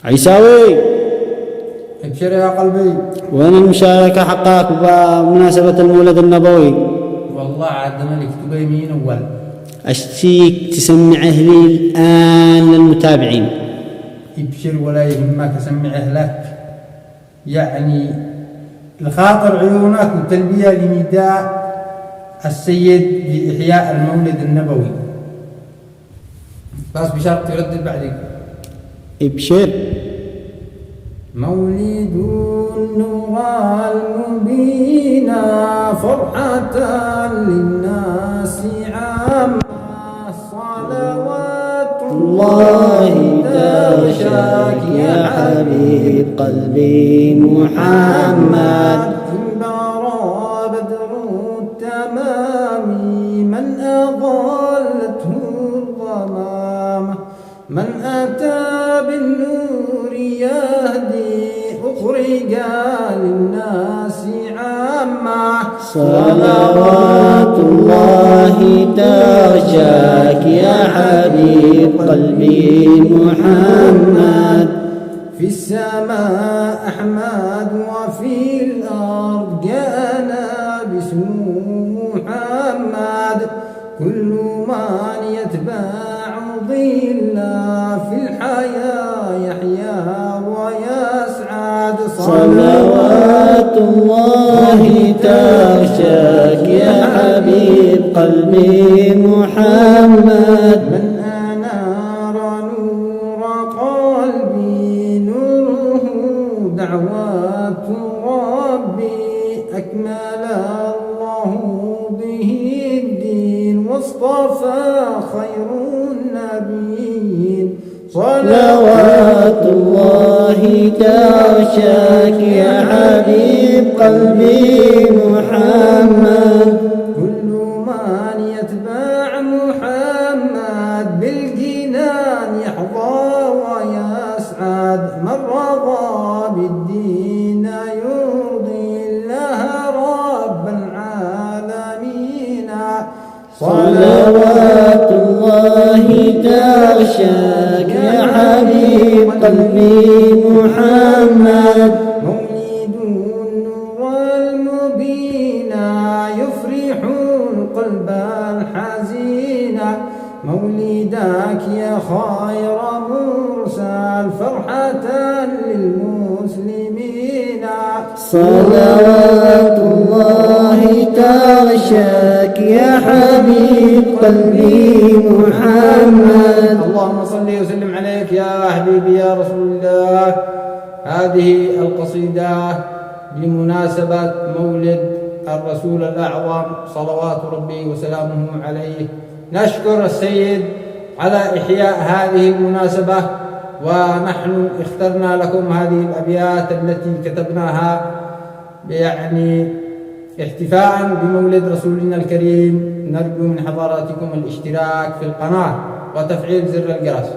عيساوي ابشر يا قلبي. وين المشاركة حقك بمناسبة المولد النبوي؟ والله عاد ملك تبي مين أول؟ أشتيك تسمعه لي الآن للمتابعين. ابشر ولا يهمك أسمعه لك، يعني لخاطر عيونك وتلبية لنداء السيد بإحياء المولد النبوي، بس بشرط تردد بعدين. ابشر. مولد النور المبين فرحة للناس عامة، صلوات الله تغشاك يا حبيب قلبي محمد. انبرى بدر التمام من أضلته الظلام، من أتى بالنور يهدي أخرجا للناس عامة. صلوات الله تغشاك يا حبيب قلبي محمد. في السماء أحمد وفي الأرض جاءنا باسمه محمد، كل من يتبع ظلا في الحياة يحيا ويسعد. صلوات الله تغشاك يا حبيب قلبي محمد. من أنار نور قلبي نوره دعوات ربي، أكمل الله به الدين واصطفى خير النبيين. صلوات الله تغشاك يا حبيب قلبي محمد. كل من يتبع محمد بالجنان يحظى ويسعد، من رضى بالدين يرضي الله رب العالمين. صلوات الله تغشاك يا حبيب قلبي محمد. مولد النور المبين يفرح القلب الحزين، مولدك يا خير مرسل فرحة للمسلمين. صلوات الله تغشاك يا حبيب قلبي محمد. اللهم صل وسلم عليك يا حبيبي يا رسول الله. هذه القصيدة بمناسبة مولد الرسول الأعظم صلوات ربي وسلامه عليه. نشكر السيد على إحياء هذه المناسبة، ونحن اخترنا لكم هذه الأبيات التي كتبناها يعني احتفاء بمولد رسولنا الكريم. نرجو من حضراتكم الاشتراك في القناة وتفعيل زر الجرس.